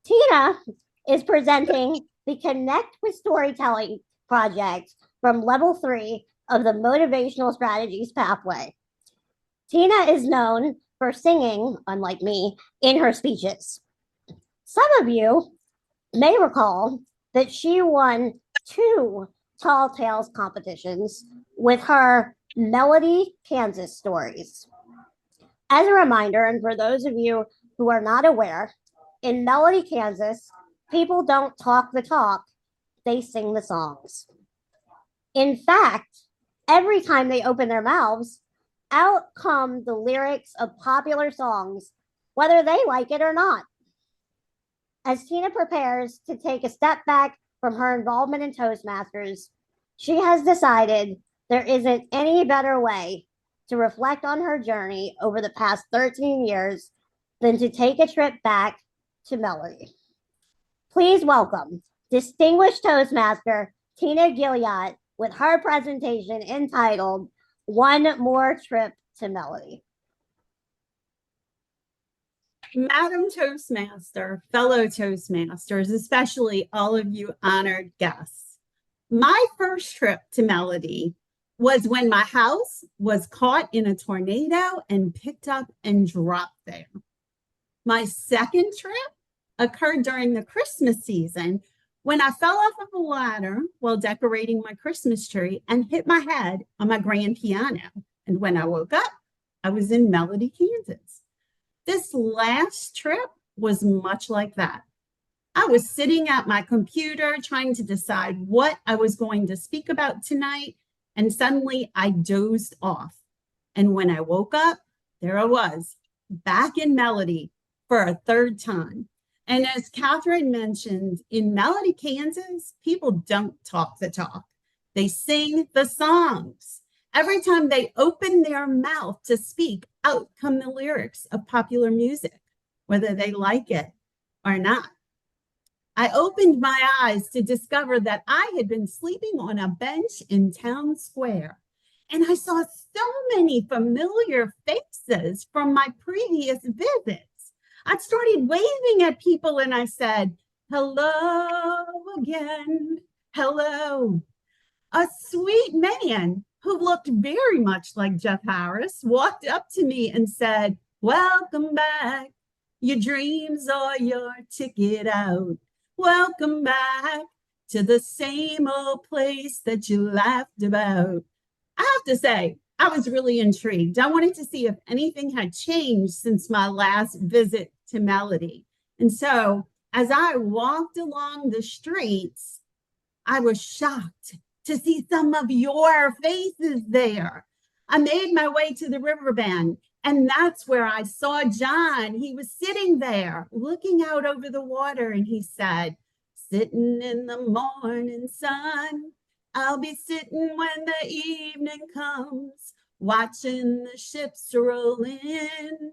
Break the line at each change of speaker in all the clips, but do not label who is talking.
Tina is presenting the Connect with Storytelling project from level 3 of the Motivational Strategies Pathway. Tina is known for singing, unlike me, in her speeches. Some of you may recall that she won 2 Tall Tales competitions with her Melody, Kansas stories. As a reminder, and for those of you who are not aware, in Melody, Kansas, people don't talk the talk, they sing the songs. In fact, every time they open their mouths, out come the lyrics of popular songs, whether they like it or not. As Tina prepares to take a step back from her involvement in Toastmasters, she has decided there isn't any better way to reflect on her journey over the past 13 years than to take a trip back to Melody. Please welcome distinguished Toastmaster Tina Gilliatt with her presentation entitled One More Trip to Melody.
Madam Toastmaster, fellow Toastmasters, especially all of you honored guests, my first trip to Melody was when my house was caught in a tornado and picked up and dropped there. My second trip occurred during the Christmas season when I fell off of a ladder while decorating my Christmas tree and hit my head on my grand piano. And when I woke up, I was in Melody, Kansas. This last trip was much like that. I was sitting at my computer trying to decide what I was going to speak about tonight, and suddenly I dozed off. And when I woke up, there I was, back in Melody for a third time. And as Catherine mentioned, in Melody, Kansas, people don't talk the talk. They sing the songs. Every time they open their mouth to speak, out come the lyrics of popular music, whether they like it or not. I opened my eyes to discover that I had been sleeping on a bench in town square, and I saw so many familiar faces from my previous visits. I started waving at people and I said, hello again, hello. A sweet man who looked very much like Jeff Harris walked up to me and said, welcome back. Your dreams are your ticket out. Welcome back to the same old place that you laughed about. I have to say, I was really intrigued. I wanted to see if anything had changed since my last visit to Melody. And so as I walked along the streets, I was shocked to see some of your faces there. I made my way to the river bend, and that's where I saw John. He was sitting there looking out over the water, and he said, sitting in the morning sun, I'll be sitting when the evening comes, watching the ships roll in,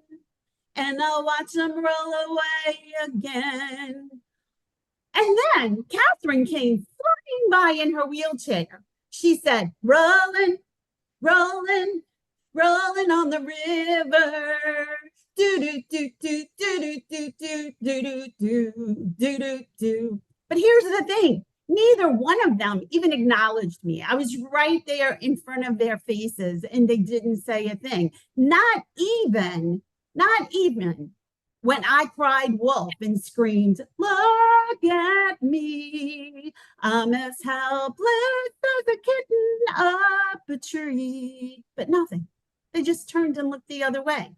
and I'll watch them roll away again. And then Catherine came flying by in her wheelchair. She said, rolling, rolling, rolling on the river. Do do do do do do do do do do do do do. But here's the thing. Neither one of them even acknowledged me. I was right there in front of their faces and they didn't say a thing. Not even when I cried wolf and screamed, look at me, I'm as helpless as a kitten up a tree. But nothing. They just turned and looked the other way.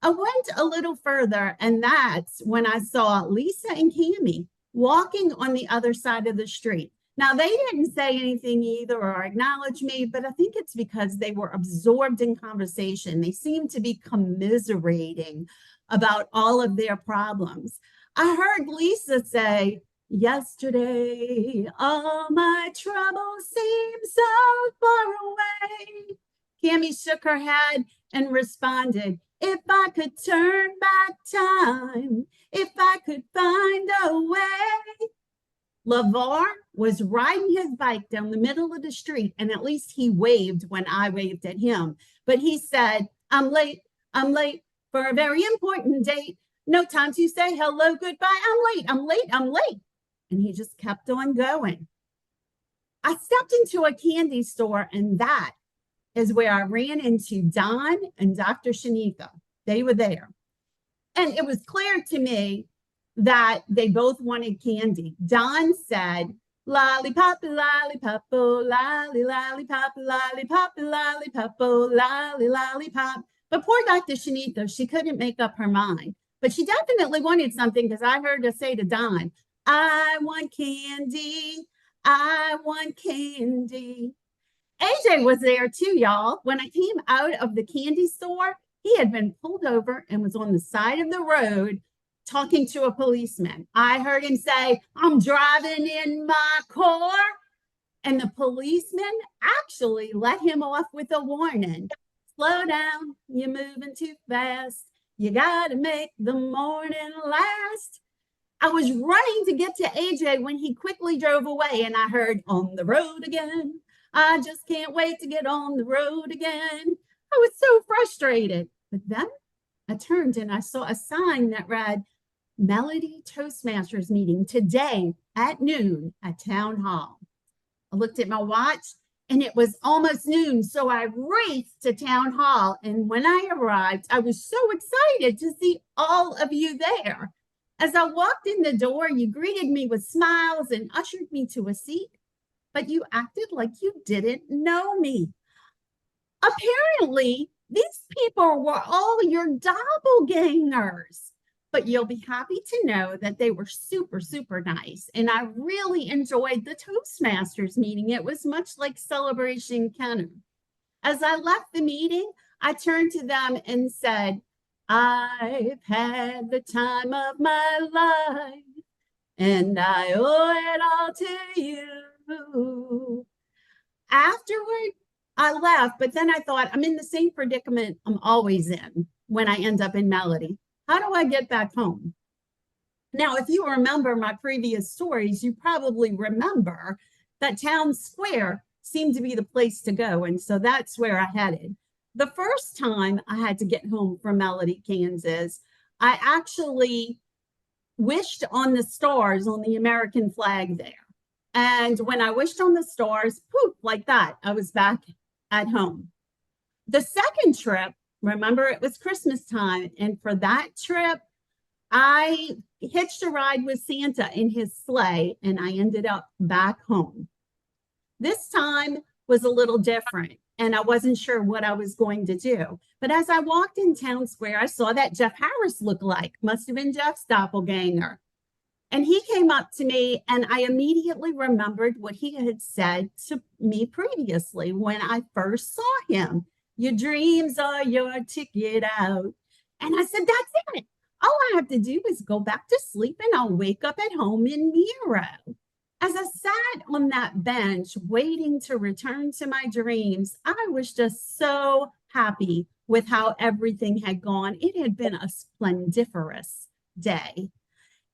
I went a little further, and that's when I saw Lisa and Cammie walking on the other side of the street. Now, they didn't say anything either or acknowledge me, but I think it's because they were absorbed in conversation. They seemed to be commiserating about all of their problems. I heard Lisa say, yesterday, all my troubles seem so far away. Cammie shook her head and responded, if I could turn back time, if I could find a way. LeVar was riding his bike down the middle of the street, and at least he waved when I waved at him. But he said, I'm late for a very important date. No time to say hello, goodbye. I'm late, I'm late, I'm late. And he just kept on going. I stepped into a candy store, and that is where I ran into Don and Dr. Shanitha. They were there. And it was clear to me that they both wanted candy. Don said, lollipop, lollipop, oh, lolly, lollipop, lollipop, lollipop, oh, lolly, lollipop. But poor Dr. Shanitha, she couldn't make up her mind. But she definitely wanted something because I heard her say to Don, I want candy. I want candy. AJ was there too, y'all. When I came out of the candy store, he had been pulled over and was on the side of the road talking to a policeman. I heard him say, I'm driving in my car. And the policeman actually let him off with a warning. Slow down, you're moving too fast. You got to make the morning last. I was running to get to AJ when he quickly drove away, and I heard, on the road again. I just can't wait to get on the road again. I was so frustrated. But then I turned and I saw a sign that read, Melody Toastmasters meeting today at noon at Town Hall. I looked at my watch and it was almost noon. So I raced to Town Hall. And when I arrived, I was so excited to see all of you there. As I walked in the door, you greeted me with smiles and ushered me to a seat, but you acted like you didn't know me. Apparently, these people were all your doppelgangers. But you'll be happy to know that they were super, super nice. And I really enjoyed the Toastmasters meeting. It was much like Celebration Kenner. As I left the meeting, I turned to them and said, I've had the time of my life, and I owe it all to you. Afterward, I left, but then I thought, I'm in the same predicament I'm always in when I end up in Melody. How do I get back home? Now, if you remember my previous stories, you probably remember that Town Square seemed to be the place to go. And so that's where I headed. The first time I had to get home from Melody, Kansas, I actually wished on the stars on the American flag there. And when I wished on the stars, poof, like that, I was back at home. The second trip, remember, it was Christmas time. And for that trip, I hitched a ride with Santa in his sleigh, and I ended up back home. This time was a little different, and I wasn't sure what I was going to do. But as I walked in Town Square, I saw that Jeff Harris look-alike. Must have been Jeff's doppelganger. And he came up to me, and I immediately remembered what he had said to me previously when I first saw him. Your dreams are your ticket out. And I said, that's it. All I have to do is go back to sleep and I'll wake up at home in Miro. As I sat on that bench waiting to return to my dreams, I was just so happy with how everything had gone. It had been a splendiferous day.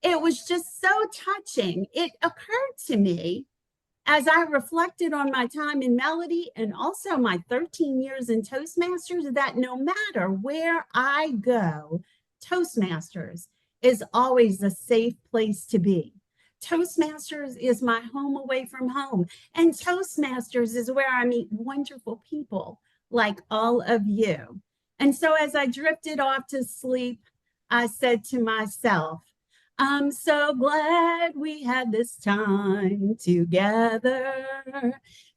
It was just so touching. It occurred to me as I reflected on my time in Melody and also my 13 years in Toastmasters that no matter where I go, Toastmasters is always a safe place to be. Toastmasters is my home away from home. And Toastmasters is where I meet wonderful people like all of you. And so as I drifted off to sleep, I said to myself, I'm so glad we had this time together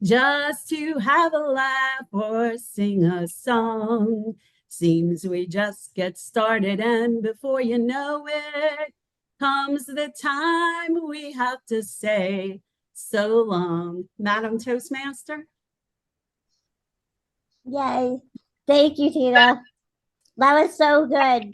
just to have a laugh or sing a song. Seems we just get started, and before you know it, comes the time we have to say so long. Madam Toastmaster?
Yay. Thank you, Tina. That was so good.